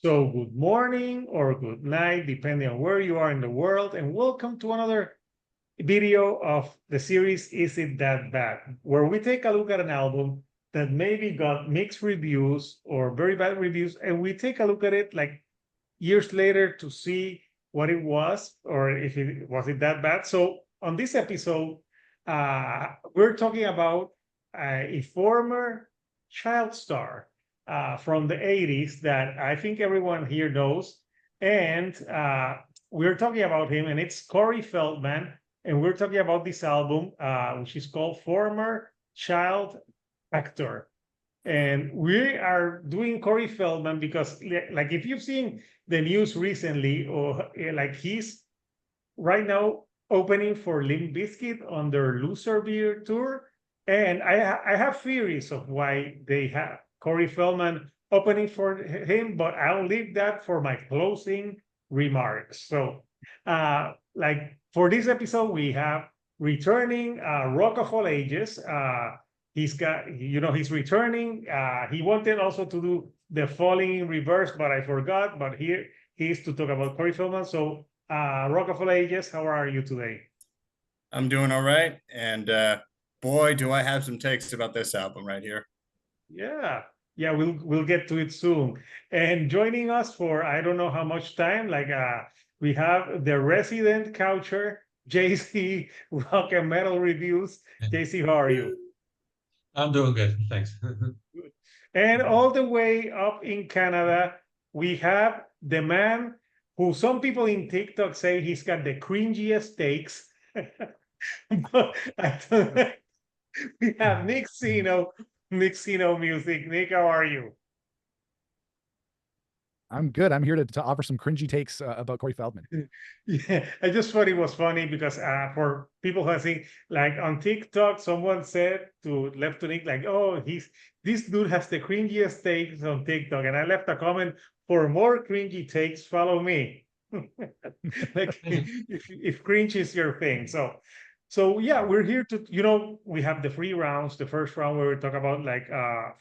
So good morning or good night, depending on where you are in the world, and welcome to another video of the series Is It That Bad? Where we take a look at an album that maybe got mixed reviews or very bad reviews, and we take a look at it like years later to see what it was or if it was it that bad. So on this episode, we're talking about a former child star from the 80s that I think everyone here knows. And we're talking about him, and it's Corey Feldman. And we're talking about this album, which is called Former Child Actor. And we are doing Corey Feldman because, like, if you've seen the news recently, or like he's right now opening for Limp Bizkit on their Loser Beer tour. And I have theories of why they have Corey Feldman opening for him, but I'll leave that for my closing remarks. So, like for this episode, we have returning Rock of All Ages. He's returning. He wanted also to do the Falling in Reverse, but I forgot. But here he is to talk about Corey Feldman. So, Rock of All Ages, how are you today? I'm doing all right. And boy, do I have some takes about this album right here. Yeah. Yeah, we'll get to it soon. And joining us for I don't know how much time, like we have the resident coucher, JC Rock and Metal Reviews. JC, how are you? I'm doing good, thanks. And all the way up in Canada, we have the man who some people in TikTok say he's got the cringiest takes. But I don't know. We have Nick Sino Music. Nick, how are you? I'm good. I'm here to offer some cringy takes about Corey Feldman. Yeah, I just thought it was funny because for people who have seen, like on TikTok, someone said to Nick, like, oh, this dude has the cringiest takes on TikTok. And I left a comment, for more cringy takes, follow me. Like if cringe is your thing. So yeah, we're here to, we have the 3 rounds. The first round where we talk about like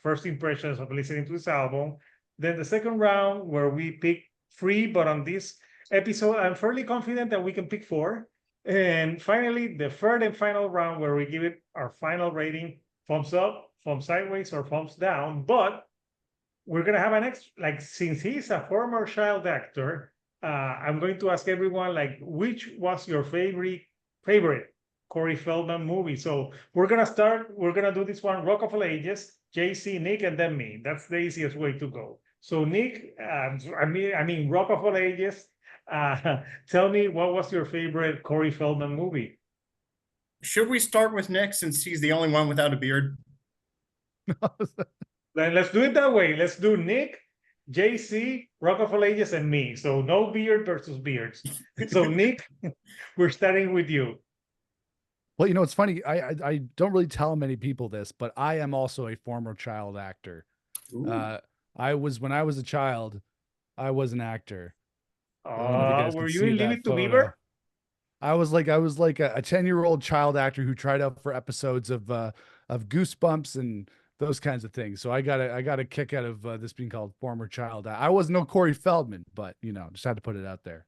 first impressions of listening to this album. Then the second round where we pick 3, but on this episode, I'm fairly confident that we can pick 4. And finally, the third and final round where we give it our final rating, thumbs up, thumbs sideways, or thumbs down. But we're gonna have an extra, like, since he's a former child actor, I'm going to ask everyone, like, which was your favorite Corey Feldman movie? So we're gonna do this one, Rock of All Ages, JC, Nick, and then me. That's the easiest way to go. So Nick, I mean, Rock of All Ages. Tell me, what was your favorite Corey Feldman movie? Should we start with Nick since he's the only one without a beard? Then let's do it that way. Let's do Nick, JC, Rock of All Ages, and me. So no beard versus beards. So Nick, we're starting with you. Well, it's funny. I don't really tell many people this, but I am also a former child actor. When I was a child, I was an actor. Were you in Leave It to Beaver? I was like a 10-year-old child actor who tried out for episodes of Goosebumps and those kinds of things. So I got a kick out of this being called former child. I was no Corey Feldman, but just had to put it out there.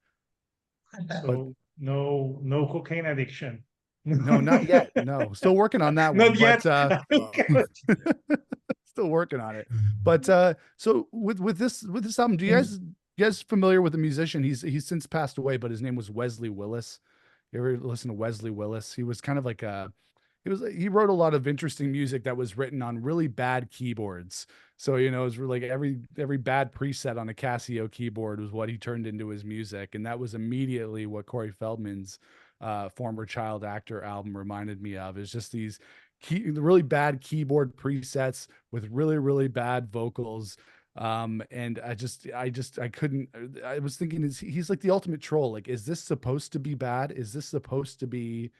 So no cocaine addiction. No, not yet. No, still working on that one. Not yet. Still working on it. But so with this album, you guys familiar with the musician? He's since passed away, but his name was Wesley Willis. You ever listen to Wesley Willis? He was kind of like he wrote a lot of interesting music that was written on really bad keyboards. So it was really like every bad preset on a Casio keyboard was what he turned into his music, and that was immediately what Corey Feldman's former child actor album reminded me of. Is just these really bad keyboard presets with really, really bad vocals. And I couldn't. I was thinking, he's like the ultimate troll. Like, is this supposed to be bad? Is this supposed to be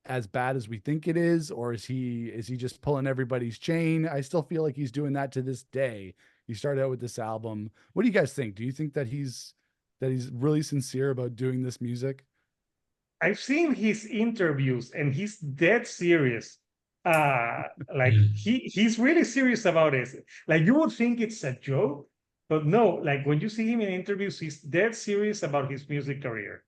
as bad as we think it is, or is he just pulling everybody's chain? I still feel like he's doing that to this day. He started out with this album. What do you guys think? Do you think that he's really sincere about doing this music? I've seen his interviews and he's dead serious. Like he's really serious about it. Like, you would think it's a joke, But no, like when you see him in interviews, he's dead serious about his music career.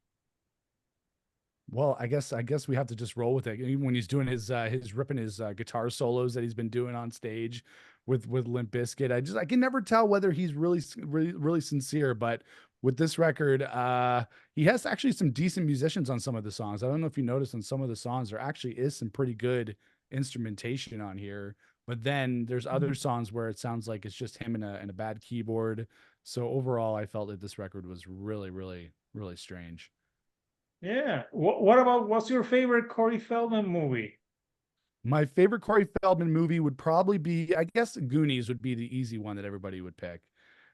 Well, I guess we have to just roll with it. Even when he's doing his ripping his guitar solos that he's been doing on stage with Limp Bizkit, I can never tell whether he's really sincere. But with this record, he has actually some decent musicians on some of the songs. I don't know if you noticed on some of the songs there actually is some pretty good instrumentation on here. But then there's other songs where it sounds like it's just him and a bad keyboard. So overall, I felt that this record was really strange. Yeah. What about, what's your favorite Corey Feldman movie? My favorite Corey Feldman movie would probably be, I guess, Goonies would be the easy one that everybody would pick.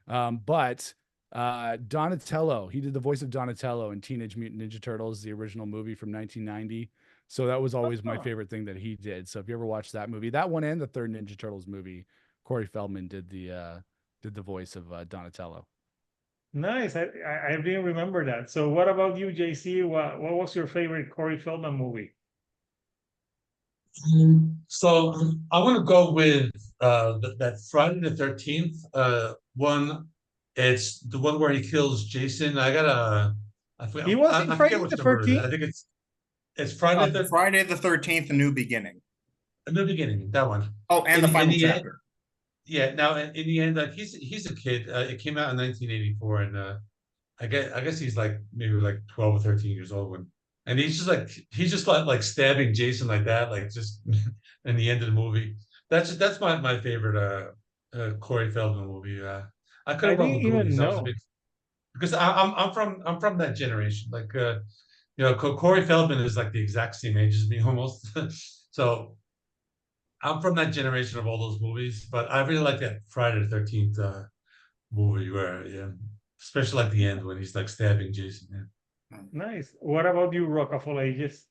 But Donatello, he did the voice of Donatello in Teenage Mutant Ninja Turtles, the original movie from 1990. So that was always my favorite thing that he did. So if you ever watched that movie, that one and the third Ninja Turtles movie, Corey Feldman did the voice of Donatello. Nice. I didn't remember that. So what about you, JC? What was your favorite Corey Feldman movie? So I want to go with that Friday the 13th one. It's the one where he kills Jason. I forget. He was in I Friday forget which the number it is. 13th? I think it's Friday the Friday the 13th, A New Beginning. beginning. That one. Oh, and the final end, chapter. yeah. Now in the end, like he's a kid. It came out in 1984, and I guess he's like maybe like 12 or 13 years old when, and he's just like stabbing Jason like that, like just in the end of the movie. That's my favorite Corey Feldman movie. I could I have gone didn't with Goonies. even I was a know. big, because I'm from that generation. Like Corey Feldman is like the exact same age as me almost. So I'm from that generation of all those movies. But I really like that Friday the 13th movie where, yeah, especially like the end when he's like stabbing Jason. Yeah. Nice. What about you, Rock of All Ages?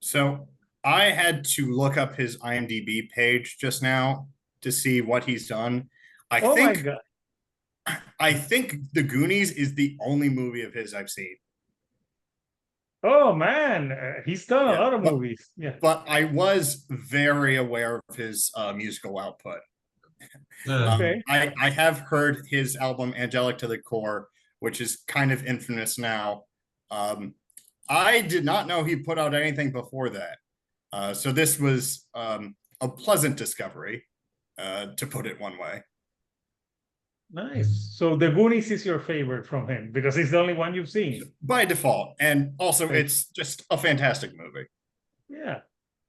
So I had to look up his IMDb page just now to see what he's done. Oh my God. I think The Goonies is the only movie of his I've seen. Oh man, he's done a Yeah, lot of movies. Yeah. But I was very aware of his musical output. Okay. I have heard his album Angelic to the Core, which is kind of infamous now. I did not know he put out anything before that. So this was a pleasant discovery, to put it one way. Nice. So The Goonies is your favorite from him because it's the only one you've seen. By default. And also it's just a fantastic movie. Yeah.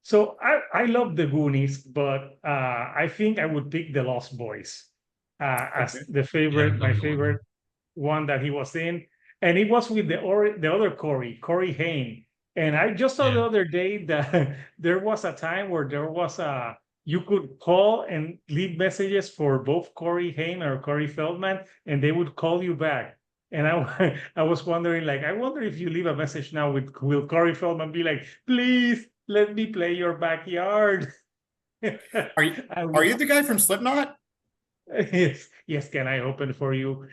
So I love The Goonies, but I think I would pick The Lost Boys as the favorite, my favorite one that he was in. And it was with the other Corey Haim. And I just saw the other day that there was a time where there was you could call and leave messages for both Corey Haim or Corey Feldman, and they would call you back. And I was wondering, like, I wonder if you leave a message now will Corey Feldman be like, please let me play your backyard? Are you the guy from Slipknot? Yes, can I open for you?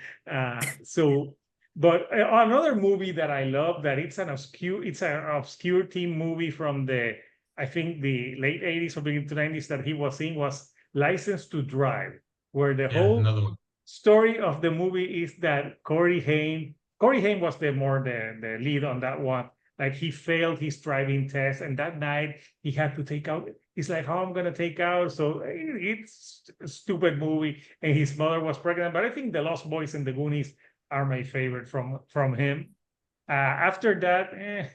But another movie that I love that it's an obscure teen movie from I think the late 80s or beginning to 90s that he was in was License to Drive, where the whole story of the movie is that Corey Haim was the lead on that one. Like he failed his driving test, and that night he had to take out. He's like, "How I'm gonna take out?" So it's a stupid movie, and his mother was pregnant. But I think The Lost Boys and The Goonies are my favorite from him. After that,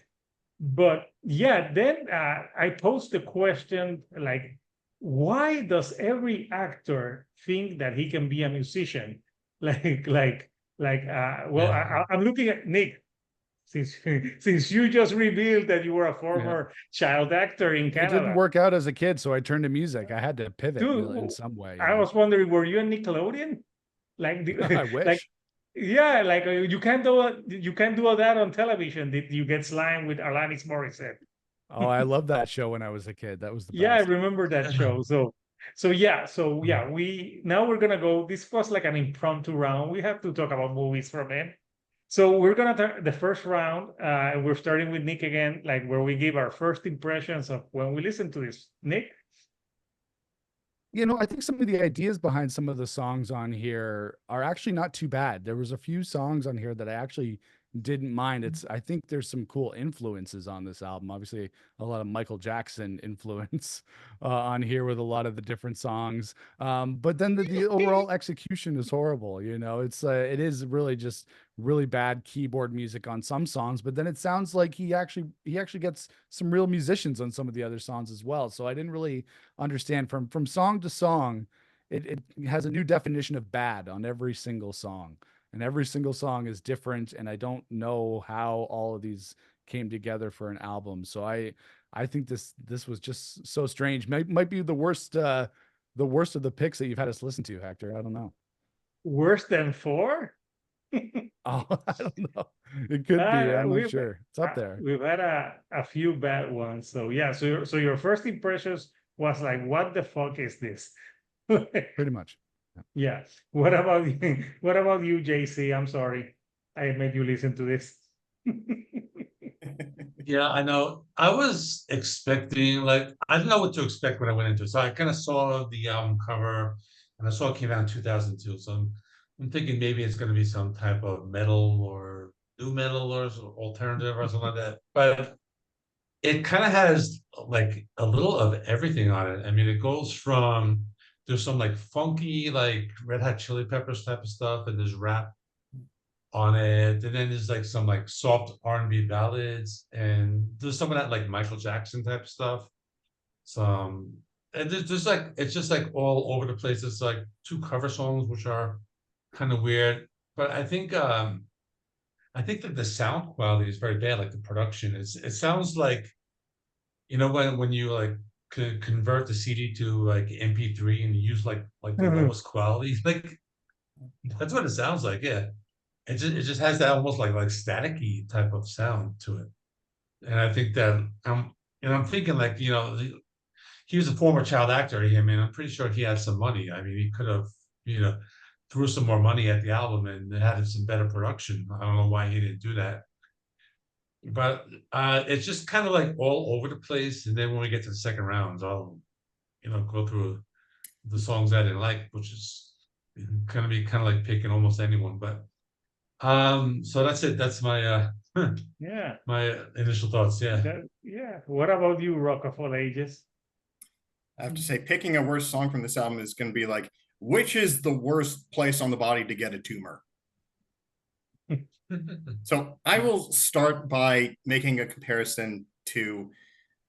but yeah, then I posed the question like, why does every actor think that he can be a musician? I'm looking at Nick. Since you just revealed that you were a former child actor in Canada. It didn't work out as a kid, so I turned to music. I had to pivot in some way. I was wondering, were you a Nickelodeon? I wish. You can't do that on television. Did you get slimed with Alanis Morissette? Oh, I loved that show when I was a kid. That was the best. Yeah, I remember that show. We're gonna go. This was like an impromptu round. We have to talk about movies from him. So we're gonna the first round, and we're starting with Nick again, like where we give our first impressions of when we listen to this. Nick? You know, I think some of the ideas behind some of the songs on here are actually not too bad. There was a few songs on here that I actually didn't mind. I think there's some cool influences on this album. Obviously, a lot of Michael Jackson influence on here with a lot of the different songs. But then the overall execution is horrible. You know, it is really just really bad keyboard music on some songs, but then it sounds like he actually gets some real musicians on some of the other songs as well. So I didn't really understand from song to song. It has a new definition of bad on every single song, and every single song is different. And I don't know how all of these came together for an album. So I think this was just so strange. Might be the worst of the picks that you've had us listen to, Hector. I don't know. Worse than 4? Oh, I don't know. It could be. I'm not sure. It's up there. We've had a few bad ones. So yeah, so your first impressions was like, what the fuck is this? Pretty much. Yeah. What about you? What about you, JC? I'm sorry, I made you listen to this. Yeah, I know. I was expecting, like, I didn't know what to expect when I went into it. So I kind of saw the album cover, and I saw it came out in 2002. So I'm thinking maybe it's going to be some type of metal or new metal or alternative or something like that. But it kind of has like a little of everything on it. I mean, it goes from, there's some like funky, like Red Hot Chili Peppers type of stuff, and there's rap on it, and then there's like some like soft R&B ballads, and there's some of that like Michael Jackson type stuff. Some, and there's like, it's just like all over the place. It's like 2 cover songs which are kind of weird, but I think that the sound quality is very bad. Like the production, it sounds like, you know, when you like convert the CD to like MP3 and you use like the lowest quality, like that's what it sounds like. Yeah. It just has that almost like staticky type of sound to it. And I think that I'm thinking, like, you know, he was a former child actor. I mean, I'm pretty sure he had some money. I mean, he could have, you know, threw some more money at the album and had some better production. I don't know why he didn't do that. But it's just kind of like all over the place. And then when we get to the second rounds, I'll, you know, go through the songs I didn't like, which is gonna be kind of like picking almost anyone. But so that's it. That's my Yeah. my initial thoughts. Yeah. Yeah. What about you, Rock of All Ages? I have to say, picking a worst song from this album is going to be like, which is the worst place on the body to get a tumor? So I will start by making a comparison to,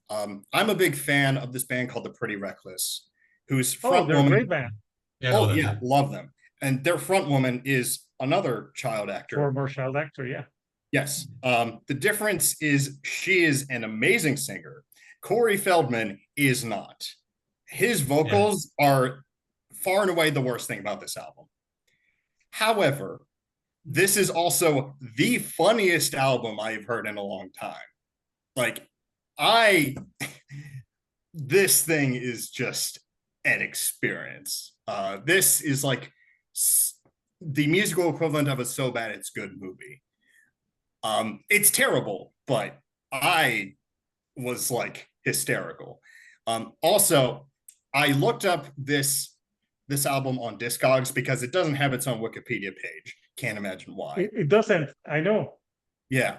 I'm a big fan of this band called The Pretty Reckless, whose front they're a woman, great band. oh yeah, love them. And their front woman is another child actor. Former child actor, yeah. Yes. The difference is she is an amazing singer. Corey Feldman is not. His vocals are far and away the worst thing about this album. However, this is also the funniest album I've heard in a long time. Like, this thing is just an experience. This is like the musical equivalent of a So Bad It's Good movie. It's terrible, but I was like hysterical. Also, I looked up this album on Discogs because it doesn't have its own Wikipedia page. Can't imagine why. It doesn't. I know. Yeah.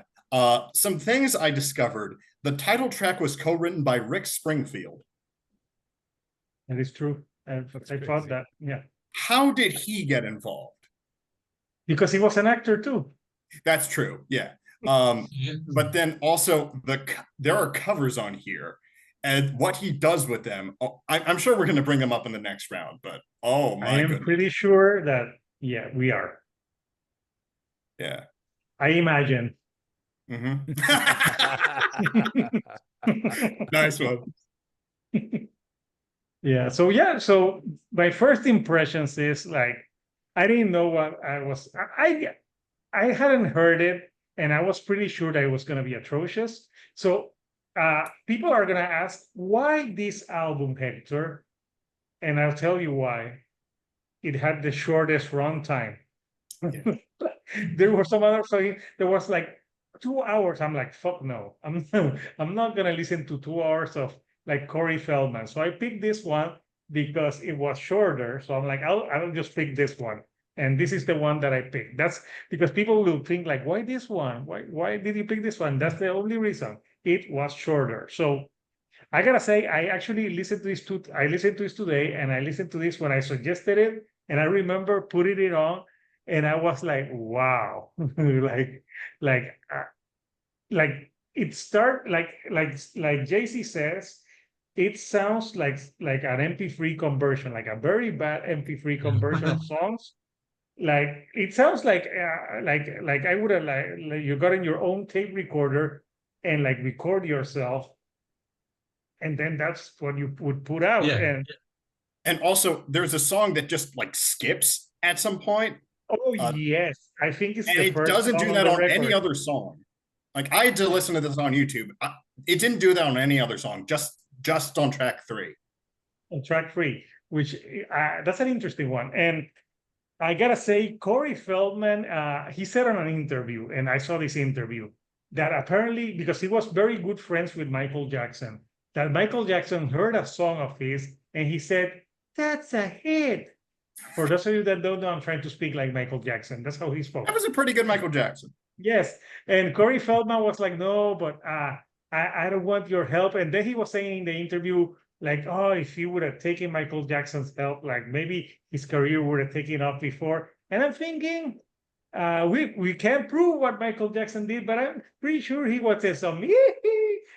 Some things I discovered. The title track was co-written by Rick Springfield. And it's true. I thought that. Yeah. How did he get involved? Because he was an actor too. That's true. Yeah. But then also there are covers on here, and what he does with them, I'm sure we're going to bring them up in the next round, but oh my goodness. Pretty sure that, yeah, we are. Yeah. I imagine. Mm-hmm. Nice one. Yeah. So my first impressions is like, I didn't know what I was. I hadn't heard it, and I was pretty sure that it was going to be atrocious. So people are going to ask, why this album, Hector? And I'll tell you why. It had the shortest runtime. Yeah. There were some other songs. There was like 2 hours. I'm like, fuck no. I'm not going to listen to 2 hours of like Corey Feldman. So I picked this one because it was shorter. So I'm like, I'll just pick this one. And this is the one that I picked. That's because people will think like, why this one? Why did you pick this one? That's the only reason. It was shorter. So I gotta say, I actually listened to this I listened to this today, and I listened to this when I suggested it, and I remember putting it on, and I was like, wow, like, like it start like JC says, it sounds like an MP3 conversion, like a very bad MP3 conversion of songs. Like it sounds like I would have like you got in your own tape recorder and like record yourself, and then that's what you would put out. Yeah. And also, there's a song that just like skips at some point. Oh yes, I think it's And the it first doesn't song do that the on any record. other song. Like I had to listen to this on YouTube. It didn't do that on any other song, just on track 3. On track 3, which that's an interesting one. And I gotta say, Corey Feldman, he said on an interview, and I saw this interview, that apparently, because he was very good friends with Michael Jackson, that Michael Jackson heard a song of his, and he said, "That's a hit." For those of you that don't know, I'm trying to speak like Michael Jackson. That's how he spoke. That was a pretty good Michael Jackson. Yes, and Corey Feldman was like, "No, but I don't want your help." And then he was saying in the interview, like, "Oh, if he would have taken Michael Jackson's help, like maybe his career would have taken off before." And I'm thinking, we can't prove what Michael Jackson did, but I'm pretty sure he would say some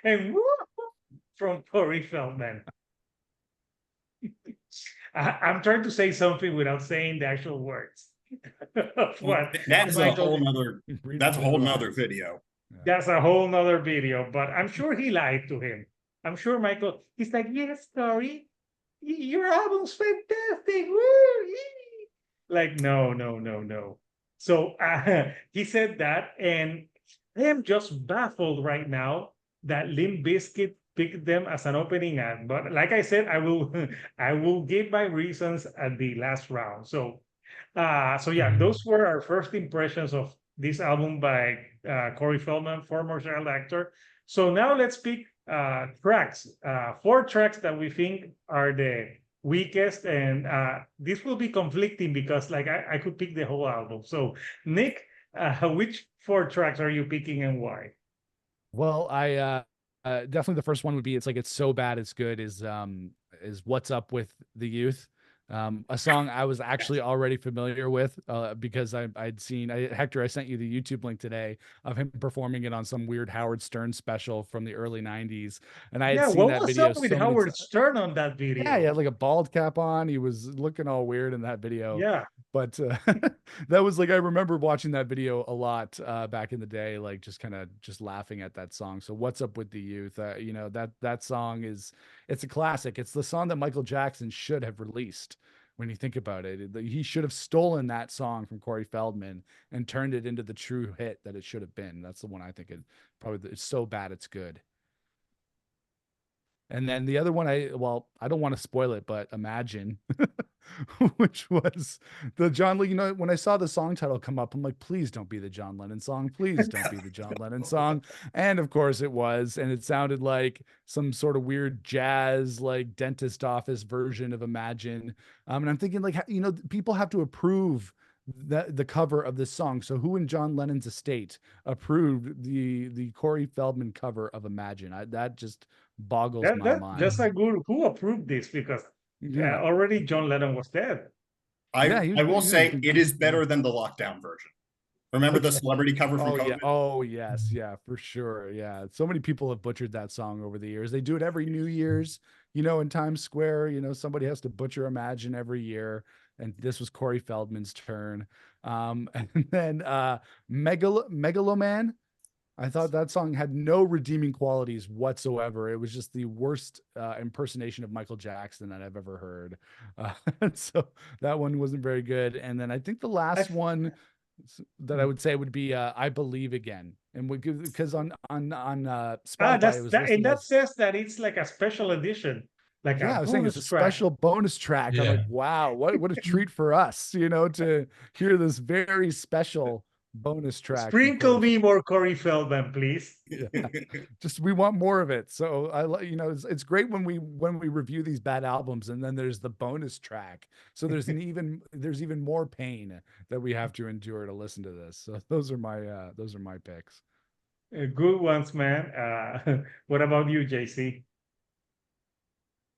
and woo from Corey Feldman. I'm trying to say something without saying the actual words. Well, that's a whole nother video. That's a whole nother video, but I'm sure he lied to him. I'm sure Michael, he's like, "Yes, Corey, your album's fantastic. Woo! Like, no. So he said that, and I am just baffled right now that Limp Bizkit picked them as an opening act. But like I said, I will give my reasons at the last round. So yeah, those were our first impressions of this album by Corey Feldman, former child actor. So now let's pick tracks, 4 tracks that we think are the weakest, and this will be conflicting because like I could pick the whole album. So Nick, which 4 tracks are you picking and why? Well, I definitely the first one would be It's So Bad It's Good is What's Up With the Youth. A song I was actually already familiar with because I'd seen Hector, I sent you the YouTube link today of him performing it on some weird Howard Stern special from the early 90s. And I had seen that video. What was up with Howard Stern on that video? Yeah, he had like a bald cap on. He was looking all weird in that video. Yeah. But that was like, I remember watching that video a lot back in the day, like just kind of just laughing at that song. So What's Up With the Youth? You know, that song it's a classic. It's the song that Michael Jackson should have released. When you think about it, he should have stolen that song from Corey Feldman and turned it into the true hit that it should have been. That's the one I think it's So Bad It's Good. And then the other one, I don't want to spoil it, but Imagine, which was the John Lennon. You know, when I saw the song title come up, I'm like, please don't be the John Lennon song. Please don't be the John Lennon song. And of course it was. And it sounded like some sort of weird jazz, like dentist office version of Imagine. And I'm thinking, like, you know, people have to approve the cover of this song. So who in John Lennon's estate approved the Corey Feldman cover of Imagine? That just boggles my mind. Just a good, who approved this? Because already John Lennon was dead. I will say it is better than the lockdown version. Remember the celebrity cover from COVID? Yeah. Oh yes, yeah, for sure. Yeah, so many people have butchered that song over the years. They do it every New Year's, you know, in Times Square. You know, somebody has to butcher Imagine every year, and this was Corey Feldman's turn. And then Megaloman. I thought that song had no redeeming qualities whatsoever. It was just the worst impersonation of Michael Jackson that I've ever heard. So that one wasn't very good. And then I think the last one that I would say would be I Believe Again. And because on Spotify it was and that says that it's like a special edition. Like I was saying it's a special bonus track. Yeah. I'm like, wow, what a treat for us, you know, to hear this very special bonus track. Sprinkle me more Corey Feldman, please. Just we want more of it. So it's great when we review these bad albums and then there's the bonus track. So there's even more pain that we have to endure to listen to this. So those are my picks. Good ones, man. What about you, JC?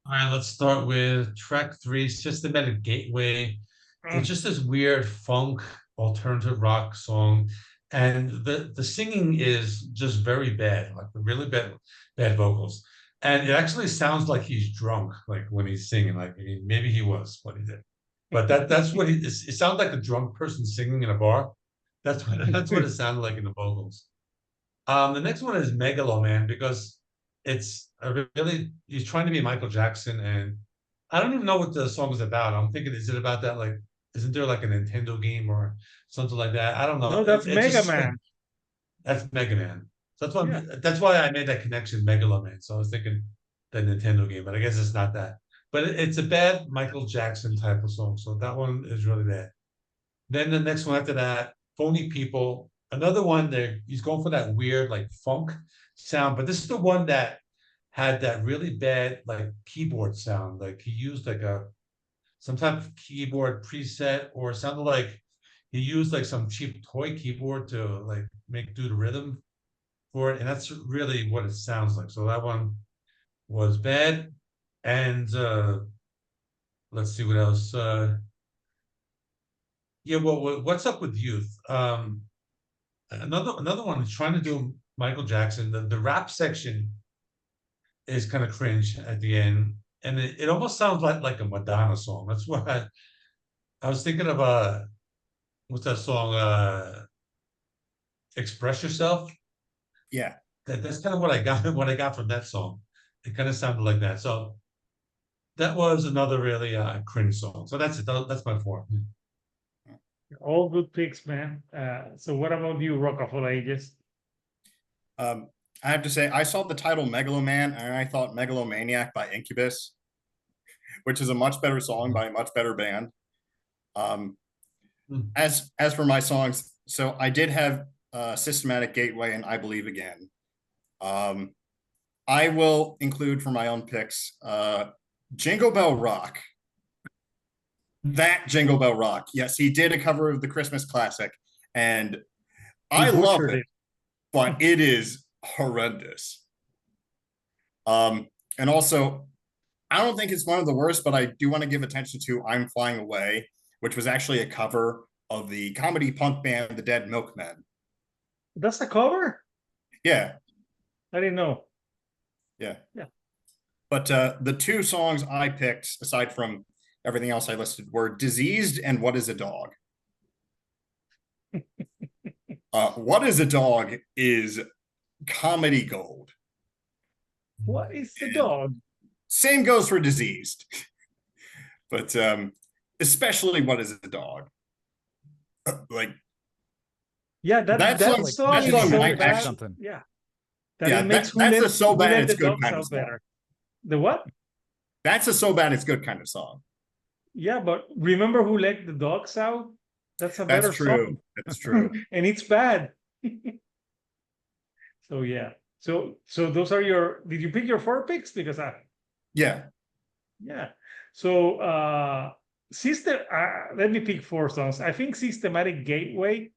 All right, let's start with track 3, Systematic Gateway. It's just this weird funk alternative rock song, and the singing is just very bad, like really bad vocals. And it actually sounds like he's drunk, like when he's singing. Like, I mean, maybe he was what he did, but that's what it sounds like, a drunk person singing in a bar. That's what it sounded like in the vocals. The next one is Megaloman, because it's he's trying to be Michael Jackson, and I don't even know what the song is about. I'm thinking, is it about that, like, isn't there like a Nintendo game or something like that? I don't know. No, that's Mega Man. That's Mega Man. So that's why I made that connection, Megaloman. So I was thinking the Nintendo game, but I guess it's not that. But it's a bad Michael Jackson type of song. So that one is really bad. Then the next one after that, Phony People. Another one there, he's going for that weird like funk sound, but this is the one that had that really bad like keyboard sound. Like he used like some type of keyboard preset, or it sounded like he used like some cheap toy keyboard to like do the rhythm for it. And that's really what it sounds like. So that one was bad. And let's see what else. What's Up with Youth? Another one is trying to do Michael Jackson. The rap section is kind of cringe at the end, and it almost sounds like a Madonna song. That's why I was thinking of what's that song? Express Yourself. Yeah, that's kind of what I got from that song. It kind of sounded like that. So that was another really cringe song. So that's it. That's my 4. All good picks, man. So what about you, Rock of All Ages? I have to say, I saw the title Megaloman and I thought Megalomaniac by Incubus, which is a much better song by a much better band. As for my songs, so I did have Systematic Gateway and I Believe Again. I will include for my own picks Jingle Bell Rock. That Jingle Bell Rock. Yes, he did a cover of the Christmas classic, and I love it, but it is horrendous. And also, I don't think it's one of the worst, but I do want to give attention to I'm Flying Away, which was actually a cover of the comedy punk band The Dead Milkmen. That's a cover? Yeah. I didn't know. Yeah. Yeah. But the 2 songs I picked, aside from everything else I listed, were Diseased and What is a Dog? What is a Dog is comedy gold. What is the dog? Same goes for Diseased. But especially What is a Dog? Like, yeah, that song is so bad. Something. Yeah. That's a so bad it's good kind of song. Better. The what? That's a so bad it's good kind of song. Yeah, but remember Who Let the Dogs Out? That's a better song. That's true. And it's bad. So yeah. So those are your. Did you pick your 4 picks? Because Yeah. So let me pick 4 songs. I think Systematic Gateway.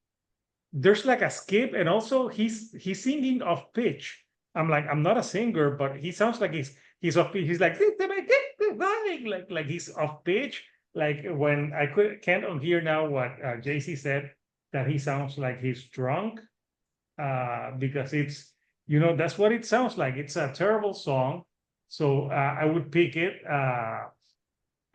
There's like a skip, and also he's singing off pitch. I'm not a singer, but he sounds like he's off pitch. He's like he's off pitch. Like when I can't unhear now what JC said, that he sounds like he's drunk, because it's that's what it sounds like. It's a terrible song, so I would pick it.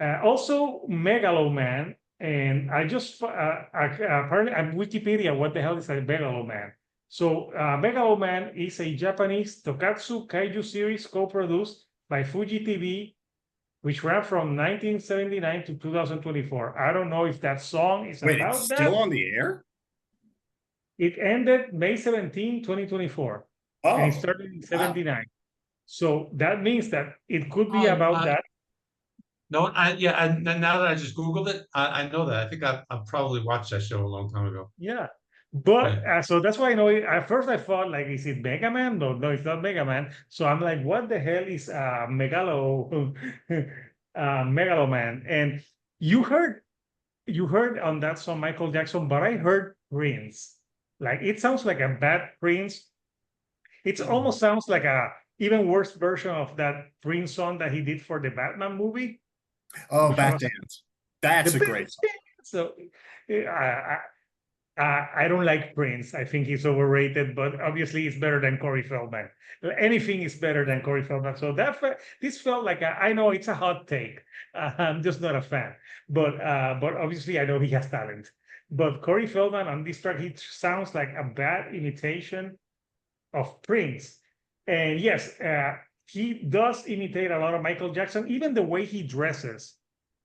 Also Megaloman, and I just apparently I'm Wikipedia. What the hell is a Megaloman? So Megaloman is a Japanese Tokatsu Kaiju series co-produced by Fuji TV, which ran from 1979 to 2024. I don't know if that song is Wait, about it's that. still on the air? It ended May 17, 2024. Oh, and it started in 79. Wow. So that means that it could be about that. No, now that I just Googled it, I know that. I think I probably watched that show a long time ago. Yeah. But so that's why I know at first I thought like, is it Mega Man? No, no, it's not Mega Man. So I'm like, what the hell is Megalo Man? And you heard on that song Michael Jackson, but I heard Prince. Like it sounds like a bad Prince. It almost sounds like a even worse version of that Prince song that he did for the Batman movie. Oh, Bat Dance. That's a great song. So I don't like Prince. I think he's overrated, but obviously it's better than Corey Feldman. Anything is better than Corey Feldman. So this felt like I know it's a hot take. I'm just not a fan, but obviously I know he has talent. But Corey Feldman on this track, he sounds like a bad imitation of Prince. And yes, he does imitate a lot of Michael Jackson, even the way he dresses,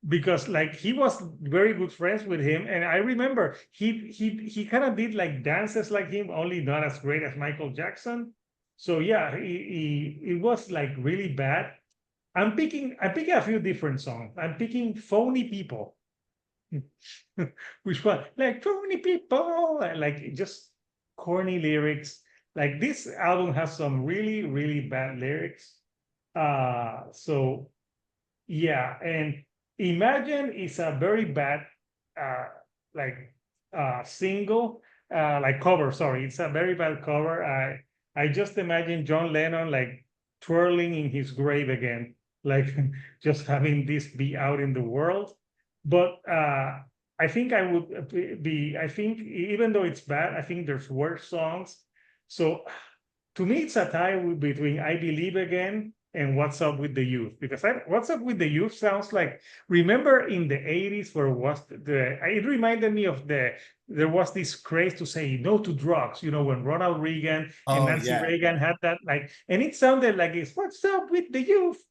because like he was very good friends with him. And I remember he kind of did like dances like him, only not as great as Michael Jackson. So yeah, it was like really bad. I'm picking a few different songs. I'm picking Phony People. Which one? Like Phony People, like just corny lyrics. Like this album has some really, really bad lyrics. So yeah, and Imagine is a very bad like single, like cover, sorry. It's a very bad cover. I just imagine John Lennon like twirling in his grave again, like just having this be out in the world. But I think I would I think even though it's bad, I think there's worse songs. So to me, it's a tie between I Believe Again and What's Up with the Youth, because What's Up with the Youth sounds like, remember in the 80s where it reminded me of there was this craze to say no to drugs, when Ronald Reagan and Nancy Reagan had that, like, and it sounded like it's What's Up with the Youth?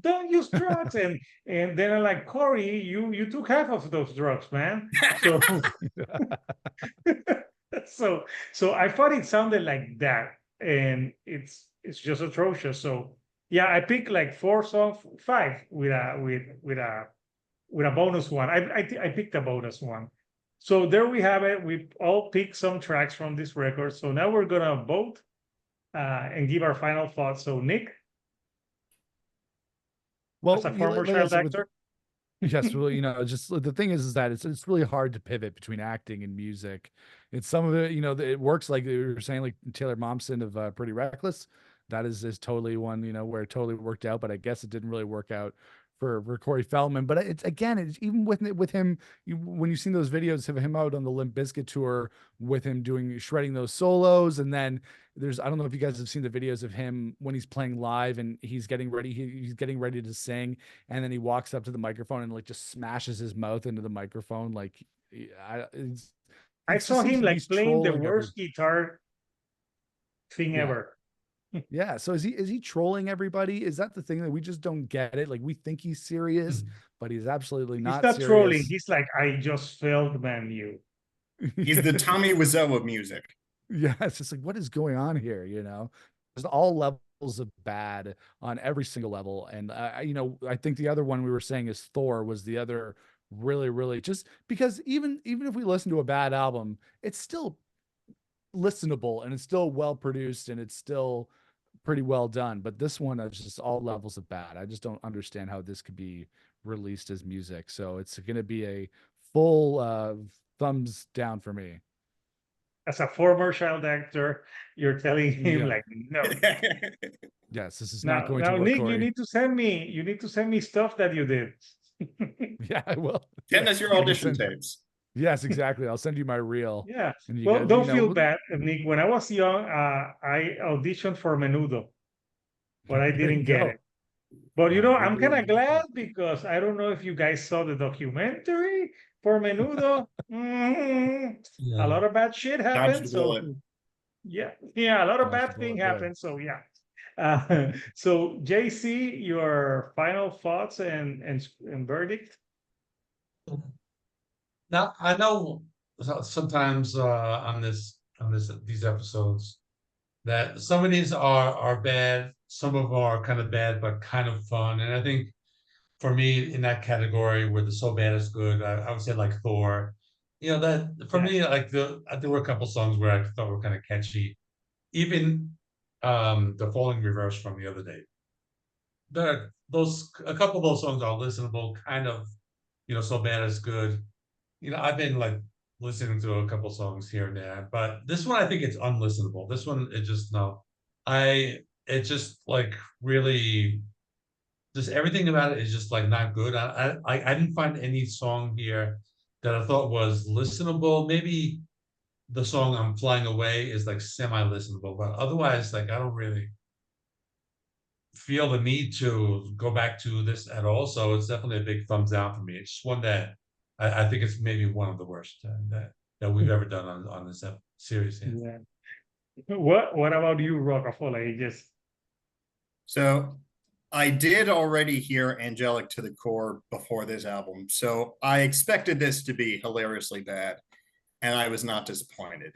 Don't use drugs. and then I'm like, Corey, you took half of those drugs, man. So I thought it sounded like that, and it's just atrocious. So yeah, I picked like 5 with a bonus one. I picked a bonus one. So there we have it. We all picked some tracks from this record. So now we're gonna vote and give our final thoughts. So Nick, well, as a former child actor. Yes, well, just the thing is that it's really hard to pivot between acting and music. It's some of it, it works like you were saying, like Taylor Momsen of Pretty Reckless. That is totally one, where it totally worked out, but I guess it didn't really work out for Corey Feldman. But it's even with him, when you've seen those videos of him out on the Limp Bizkit tour with him shredding those solos, and then I don't know if you guys have seen the videos of him when he's playing live and he's getting ready, he's getting ready to sing, and then he walks up to the microphone and like just smashes his mouth into the microphone. Like I saw him like playing the worst guitar thing ever. Yeah. So is he trolling everybody? Is that the thing that we just don't get it? Like we think he's serious, but he's absolutely not. He's not serious. trolling. He's like, I just failed, man. He's the Tommy Wiseau of music. Yeah, it's just like, what is going on here? There's all levels of bad on every single level. And I think the other one we were saying is Thor was the other really, really, just because even if we listen to a bad album, it's still listenable and it's still well produced and it's still pretty well done. But this one is just all levels of bad. I just don't understand how this could be released as music. So it's going to be a full thumbs down for me. As a former child actor, you're telling him like, no. Yes, this is not going to work. Nick, Corey. you need to send me stuff that you did. Yeah, I will. Send us your audition tapes. Yes, exactly. I'll send you my reel. Yeah. Well, don't feel bad, Nick. When I was young, I auditioned for Menudo, but I didn't get it. But I'm kind of glad, because I don't know if you guys saw the documentary for Menudo. A lot of bad shit happened. So yeah, a lot of bad thing happened. So yeah. So JC, your final thoughts and verdict. Now I know sometimes on these episodes that some of these are bad, some of them are kind of bad but kind of fun, and I think for me in that category where the so bad is good, I would say like Thor. that for me, like there were a couple songs where I thought were kind of catchy. Even the Falling Reverse from the other day. A couple of those songs are listenable, kind of, So Bad It's Good. I've been like listening to a couple songs here and there, but this one I think it's unlistenable. This one it just no. It just like really just everything about it is just like not good. I didn't find any song here that I thought was listenable. Maybe the song I'm Flying Away is like semi-listenable, but otherwise, like I don't really feel the need to go back to this at all. So it's definitely a big thumbs down for me. It's one that I think it's maybe one of the worst that we've ever done on this series. Yeah. What about you, Rockefeller? So I did already hear Angelic to the Core before this album, so I expected this to be hilariously bad, and I was not disappointed.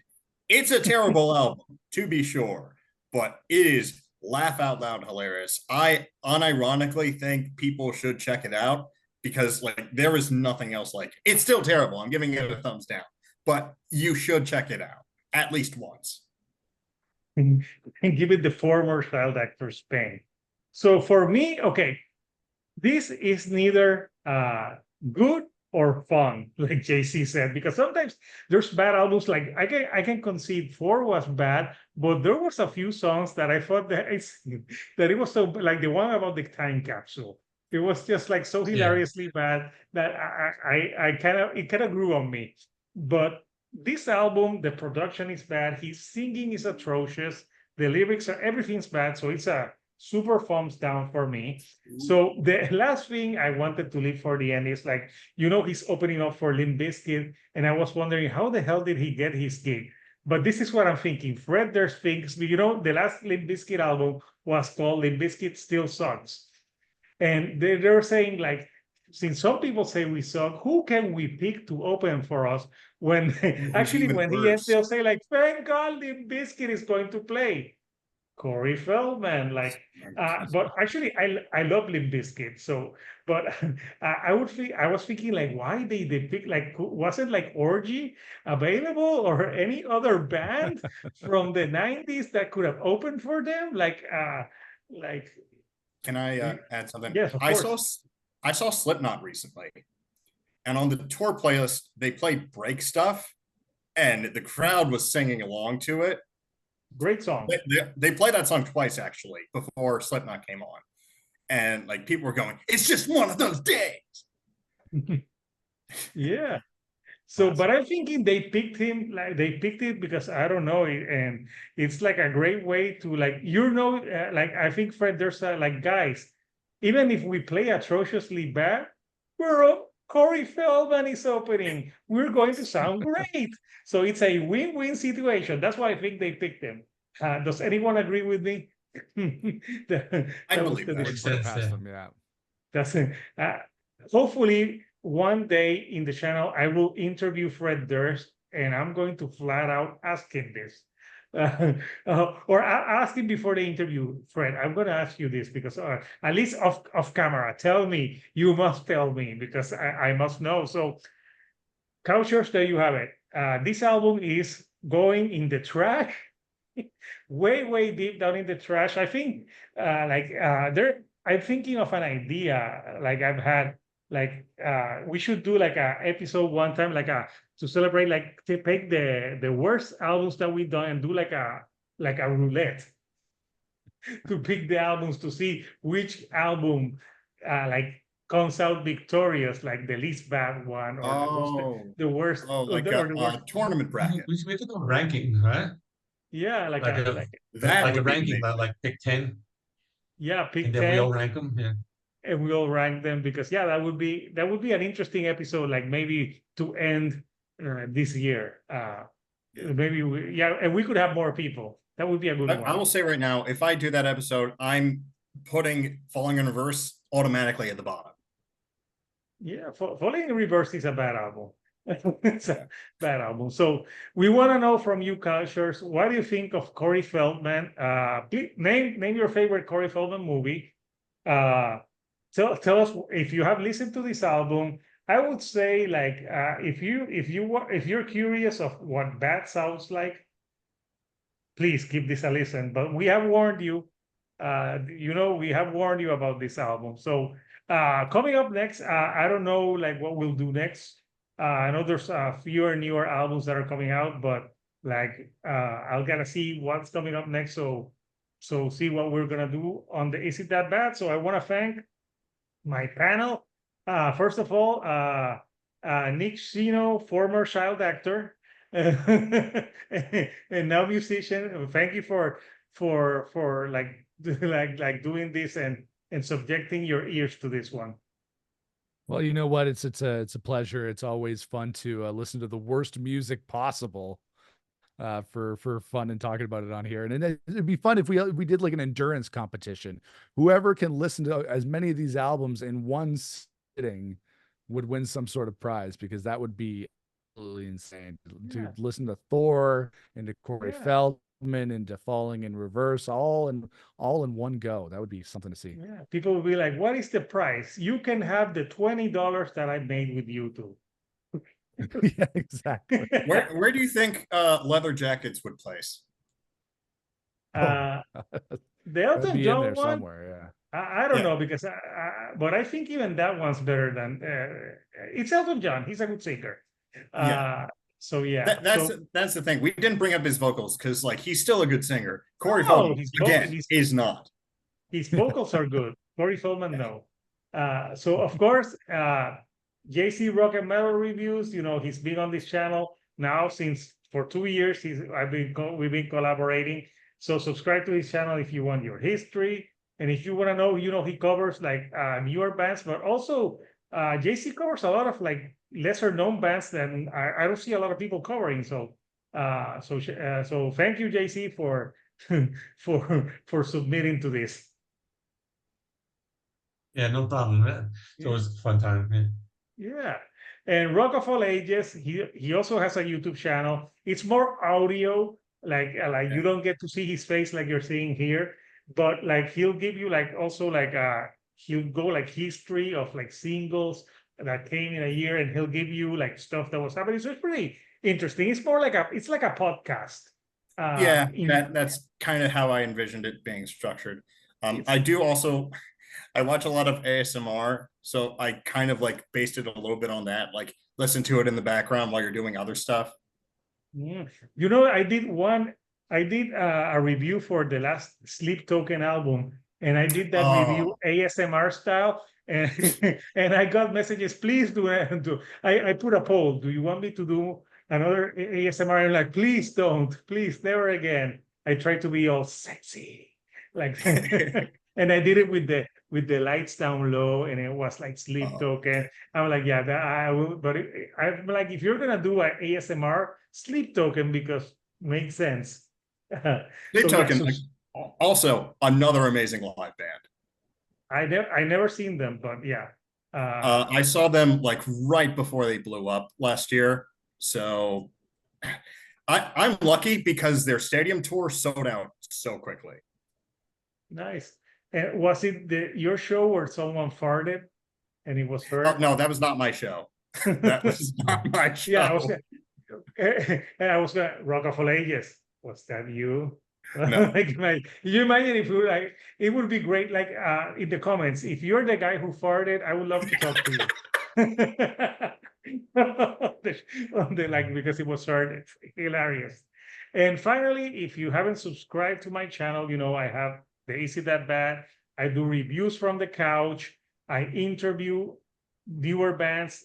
It's a terrible album, to be sure, but it is laugh out loud hilarious. I unironically think people should check it out because like there is nothing else like it. It's still terrible. I'm giving it a thumbs down, but you should check it out at least once. And give it the former child actor Spain. So for me, okay, this is neither good or fun, like JC said, because sometimes there's bad albums. Like I can concede 4 was bad, but there was a few songs that I thought that it was so like the one about the time capsule. It was just like so hilariously bad that it kind of grew on me. But this album, the production is bad. His singing is atrocious. The lyrics everything's bad. So it's a super thumbs down for me. So the last thing I wanted to leave for the end is like, he's opening up for Limp Bizkit, and I was wondering how the hell did he get his gig? But this is what I'm thinking. Fred Durst thinks, the last Limp Bizkit album was called Limp Bizkit Still Sucks. And they're saying like, since some people say we suck, who can we pick to open for us? When actually when he ends, they'll say like, thank God Limp Bizkit is going to play. Corey Feldman, but actually, I love Limp Bizkit. So, but I was thinking like, why they pick like, wasn't like Orgy available or any other band from the '90s that could have opened for them? Can I add something? Yes, of course. I saw Slipknot recently, and on the tour playlist they played Break Stuff, and the crowd was singing along to it. Great song. They played that song twice actually before Slipknot came on, and like people were going, "It's just one of those days." Yeah. So, but I'm thinking they picked him like they picked it because I don't know, and it's like a great way to like like I think Fred, there's like guys, even if we play atrociously bad, Corey Feldman is opening. We're going to sound great. So it's a win-win situation. That's why I think they picked him. Does anyone agree with me? I believe that. Yeah. Hopefully, one day in the channel, I will interview Fred Durst, and I'm going to flat out ask him this. Or ask him before the interview, Fred. I'm going to ask you this because at least off camera, tell me. You must tell me because I must know. So, Couchers, there you have it. This album is going in the trash, way deep down in the trash. I think, I'm thinking of an idea. Like I've had, we should do like a episode one time, to celebrate, like to pick the worst albums that we've done and do like a roulette to pick the albums to see which album comes out victorious, like the least bad one or the worst. The worst tournament bracket. We should do a ranking, right? Yeah, like a ranking, like pick 10. Yeah, pick and 10. Then we all rank them. Yeah. And we all rank them because that would be an interesting episode, like maybe to end this year. Maybe and we could have more people. That would be a good one. I will say right now, if I do that episode, I'm putting Falling in Reverse automatically at the bottom. Yeah, Falling in Reverse is a bad album. It's a bad album. So we want to know from you, Cultures, what do you think of Corey Feldman? Name your favorite Corey Feldman movie. Tell us if you have listened to this album. I would say like if you're curious of what bad sounds like, please give this a listen. But we have warned you. We have warned you about this album. So coming up next, I don't know like what we'll do next. I know there's fewer newer albums that are coming out, but like I'll gotta see what's coming up next. So see what we're gonna do on the Is It That Bad? So I want to thank my panel. First of all, Nick Shino, former child actor, and now musician. Thank you for like like doing this and subjecting your ears to this one. Well, you know what? It's a pleasure. It's always fun to listen to the worst music possible for fun and talking about it on here. And it'd be fun if we did like an endurance competition. Whoever can listen to as many of these albums in one sitting would win some sort of prize, because that would be absolutely insane to listen to Thor and to Corey Feldman and to Falling in Reverse all in one go. That would be something to see. Yeah, people will be like, "What is the price? You can have the $20 that I made with you too." Yeah, exactly. Where do you think Leather Jackets would place? The That'd Elton be in John there one, somewhere. Yeah. I don't Yeah. know because but I think even that one's better than it's Elton John. He's a good singer. Yeah. So yeah, That's the thing. We didn't bring up his vocals because like he's still a good singer. Corey No, Feldman his again is not. his vocals are good. Corey Feldman, no. So of course, JC Rock and Metal Reviews. He's been on this channel now since for 2 years. We've been collaborating. So subscribe to his channel if you want your history, and if you want to know, he covers like newer bands, but also JC covers a lot of like lesser known bands that I don't see a lot of people covering. So so thank you, JC, for for submitting to this. Yeah, no problem. It's always a fun time. Yeah. Yeah. And Rock of All Ages, he also has a YouTube channel. It's more audio, like you don't get to see his face like you're seeing here, but like he'll give you like also like he'll go like history of like singles that came in a year, and he'll give you like stuff that was happening. So it's pretty interesting. It's more like it's like a podcast. Yeah, that's kind of how I envisioned it being structured. I watch a lot of ASMR, so I kind of like based it a little bit on that, like listen to it in the background while you're doing other stuff. I did a review for the last Sleep Token album, and I did that review ASMR style, and and I got messages, please do I put a poll, do you want me to do another ASMR? And like, please don't, please, never again. I try to be all sexy, like, and I did it with the lights down low, and it was like Sleep Token. I'm like, yeah, I will, but I'm like, if you're gonna do an ASMR, Sleep Token, because makes sense. Sleep Token, also another amazing live band. I never seen them, but yeah. I saw them like right before they blew up last year, so I'm lucky because their stadium tour sold out so quickly. Nice. And was it your show where someone farted and it was heard? Oh, no, that was not my show. That was not my show. Yeah, I was Rock of All Ages. Was that you? No. You imagine if you like, it would be great. Like in the comments, if you're the guy who farted, I would love to talk to you. Like, because it was heard, it's hilarious. And finally, if you haven't subscribed to my channel, I have the Is It That Bad? I do reviews from the couch. I interview newer bands,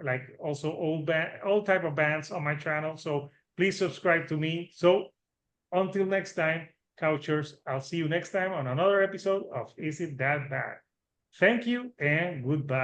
like also all type of bands on my channel. So please subscribe to me. So until next time, couchers, I'll see you next time on another episode of Is It That Bad? Thank you and goodbye.